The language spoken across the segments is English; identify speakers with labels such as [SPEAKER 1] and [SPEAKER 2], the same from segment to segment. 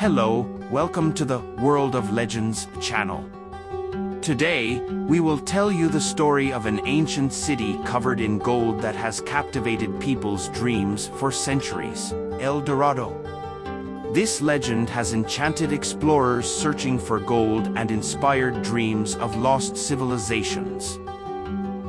[SPEAKER 1] Hello, welcome to the World of Legends channel. Today, we will tell you the story of an ancient city covered in gold that has captivated people's dreams for centuries, El Dorado. This legend has enchanted explorers searching for gold and inspired dreams of lost civilizations.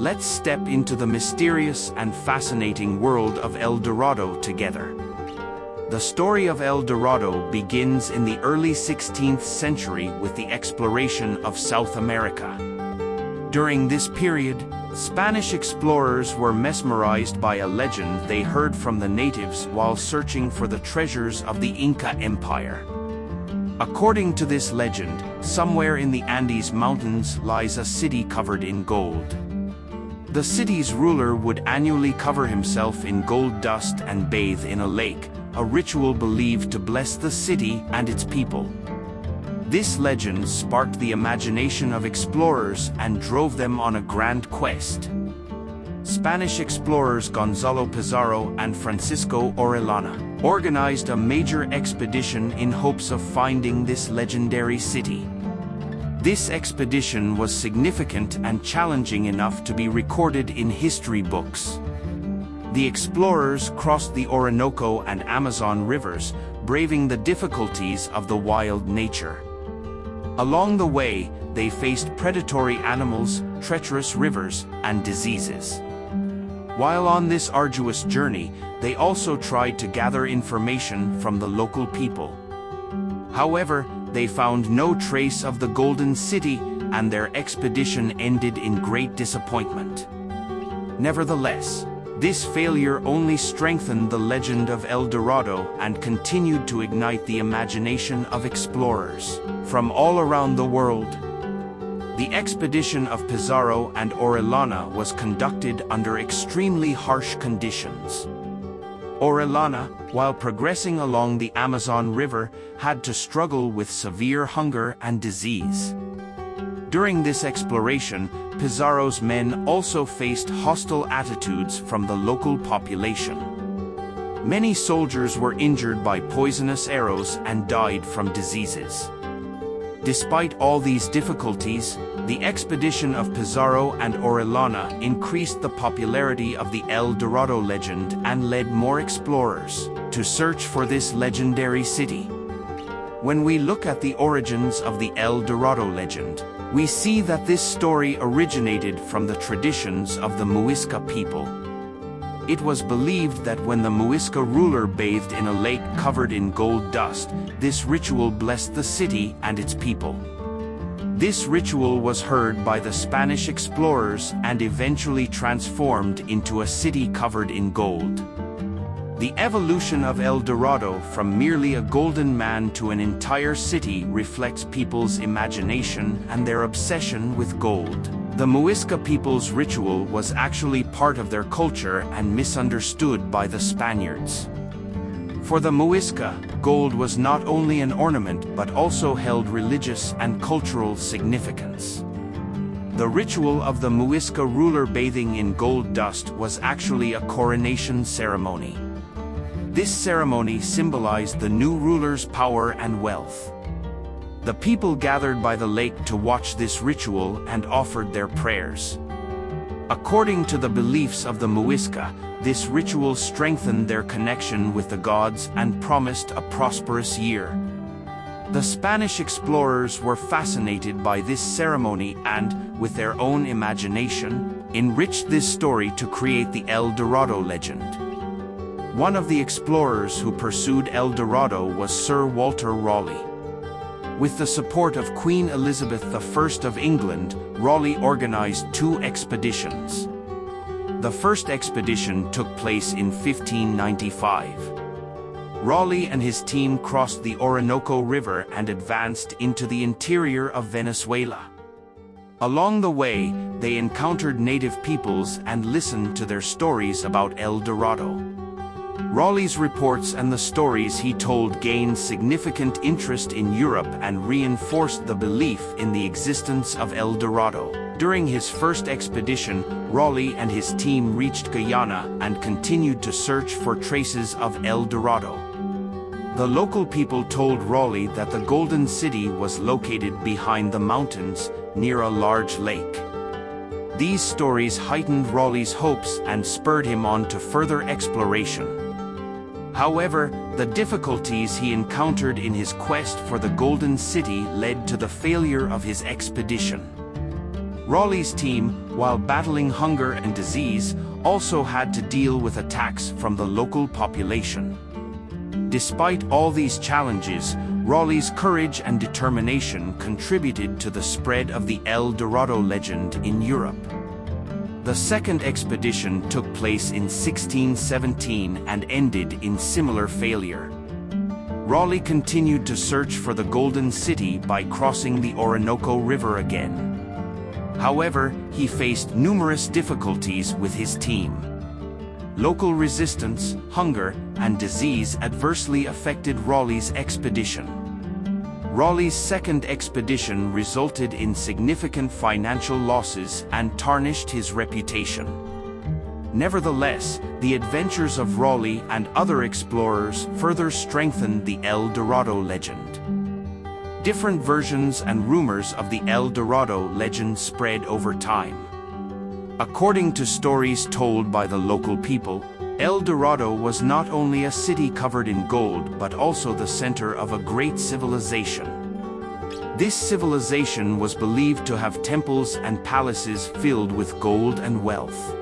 [SPEAKER 1] Let's step into the mysterious and fascinating world of El Dorado together. The story of El Dorado begins in the early 16th century with the exploration of South America. During this period, Spanish explorers were mesmerized by a legend they heard from the natives while searching for the treasures of the Inca Empire. According to this legend, somewhere in the Andes Mountains lies a city covered in gold. The city's ruler would annually cover himself in gold dust and bathe in a lake, a ritual believed to bless the city and its people. This legend sparked the imagination of explorers and drove them on a grand quest. Spanish explorers Gonzalo Pizarro and Francisco Orellana organized a major expedition in hopes of finding this legendary city. This expedition was significant and challenging enough to be recorded in history books. The explorers crossed the Orinoco and Amazon rivers, braving the difficulties of the wild nature. Along the way, they faced predatory animals, treacherous rivers, and diseases. While on this arduous journey, they also tried to gather information from the local people. However, they found no trace of the Golden City, and their expedition ended in great disappointment. Nevertheless, this failure only strengthened the legend of El Dorado and continued to ignite the imagination of explorers from all around the world. The expedition of Pizarro and Orellana was conducted under extremely harsh conditions. Orellana, while progressing along the Amazon River, had to struggle with severe hunger and disease. During this exploration, Pizarro's men also faced hostile attitudes from the local population. Many soldiers were injured by poisonous arrows and died from diseases. Despite all these difficulties, the expedition of Pizarro and Orellana increased the popularity of the El Dorado legend and led more explorers to search for this legendary city. When we look at the origins of the El Dorado legend, we see that this story originated from the traditions of the Muisca people. It was believed that when the Muisca ruler bathed in a lake covered in gold dust, this ritual blessed the city and its people. This ritual was heard by the Spanish explorers and eventually transformed into a city covered in gold. The evolution of El Dorado from merely a golden man to an entire city reflects people's imagination and their obsession with gold. The Muisca people's ritual was actually part of their culture and misunderstood by the Spaniards. For the Muisca, gold was not only an ornament but also held religious and cultural significance. The ritual of the Muisca ruler bathing in gold dust was actually a coronation ceremony. This ceremony symbolized the new ruler's power and wealth. The people gathered by the lake to watch this ritual and offered their prayers. According to the beliefs of the Muisca, this ritual strengthened their connection with the gods and promised a prosperous year. The Spanish explorers were fascinated by this ceremony and, with their own imagination, enriched this story to create the El Dorado legend. One of the explorers who pursued El Dorado was Sir Walter Raleigh. With the support of Queen Elizabeth I of England, Raleigh organized two expeditions. The first expedition took place in 1595. Raleigh and his team crossed the Orinoco River and advanced into the interior of Venezuela. Along the way, they encountered native peoples and listened to their stories about El Dorado. Raleigh's reports and the stories he told gained significant interest in Europe and reinforced the belief in the existence of El Dorado. During his first expedition, Raleigh and his team reached Guyana and continued to search for traces of El Dorado. The local people told Raleigh that the Golden City was located behind the mountains, near a large lake. These stories heightened Raleigh's hopes and spurred him on to further exploration. However, the difficulties he encountered in his quest for the Golden City led to the failure of his expedition. Raleigh's team, while battling hunger and disease, also had to deal with attacks from the local population. Despite all these challenges, Raleigh's courage and determination contributed to the spread of the El Dorado legend in Europe. The second expedition took place in 1617 and ended in similar failure. Raleigh continued to search for the Golden City by crossing the Orinoco River again. However, he faced numerous difficulties with his team. Local resistance, hunger, and disease adversely affected Raleigh's expedition. Raleigh's second expedition resulted in significant financial losses and tarnished his reputation. Nevertheless, the adventures of Raleigh and other explorers further strengthened the El Dorado legend. Different versions and rumors of the El Dorado legend spread over time. According to stories told by the local people, El Dorado was not only a city covered in gold but also the center of a great civilization. This civilization was believed to have temples and palaces filled with gold and wealth.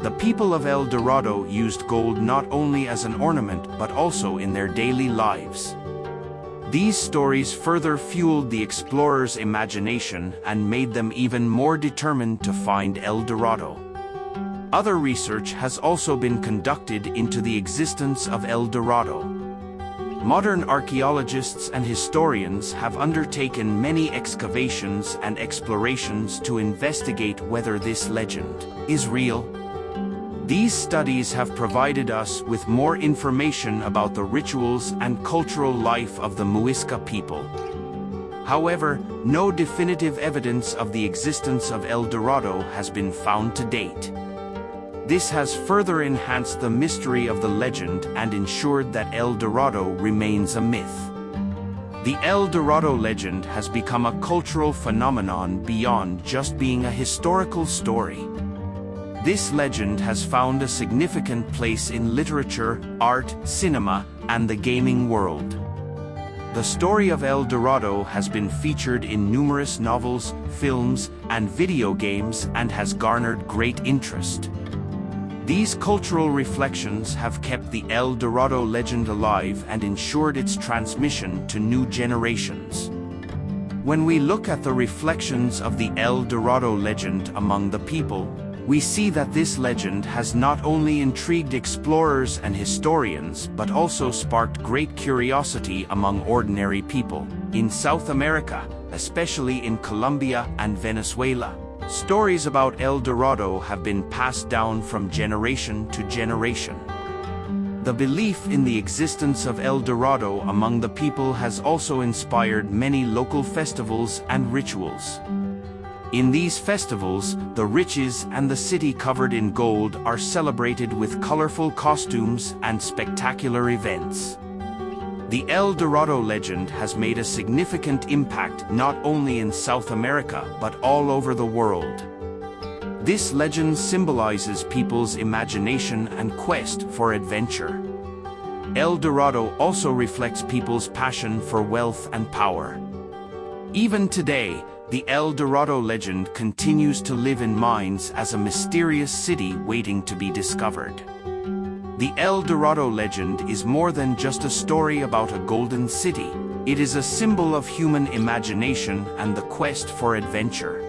[SPEAKER 1] The people of El Dorado used gold not only as an ornament but also in their daily lives. These stories further fueled the explorers' imagination and made them even more determined to find El Dorado. Other research has also been conducted into the existence of El Dorado. Modern archaeologists and historians have undertaken many excavations and explorations to investigate whether this legend is real. These studies have provided us with more information about the rituals and cultural life of the Muisca people. However, no definitive evidence of the existence of El Dorado has been found to date. This has further enhanced the mystery of the legend and ensured that El Dorado remains a myth. The El Dorado legend has become a cultural phenomenon beyond just being a historical story. This legend has found a significant place in literature, art, cinema, and the gaming world. The story of El Dorado has been featured in numerous novels, films, and video games and has garnered great interest. These cultural reflections have kept the El Dorado legend alive and ensured its transmission to new generations. When we look at the reflections of the El Dorado legend among the people, we see that this legend has not only intrigued explorers and historians but also sparked great curiosity among ordinary people. In South America, especially in Colombia and Venezuela, stories about El Dorado have been passed down from generation to generation. The belief in the existence of El Dorado among the people has also inspired many local festivals and rituals. In these festivals, the riches and the city covered in gold are celebrated with colorful costumes and spectacular events. The El Dorado legend has made a significant impact not only in South America but all over the world. This legend symbolizes people's imagination and quest for adventure. El Dorado also reflects people's passion for wealth and power. Even today, the El Dorado legend continues to live in minds as a mysterious city waiting to be discovered. The El Dorado legend is more than just a story about a golden city. It is a symbol of human imagination and the quest for adventure.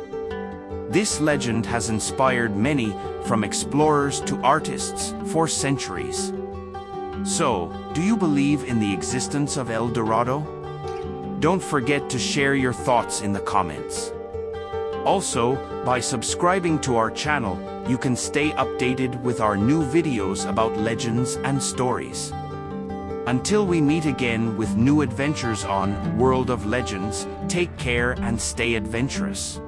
[SPEAKER 1] This legend has inspired many, from explorers to artists, for centuries. So, do you believe in the existence of El Dorado? Don't forget to share your thoughts in the comments. Also, by subscribing to our channel, you can stay updated with our new videos about legends and stories. Until we meet again with new adventures on World of Legends, take care and stay adventurous.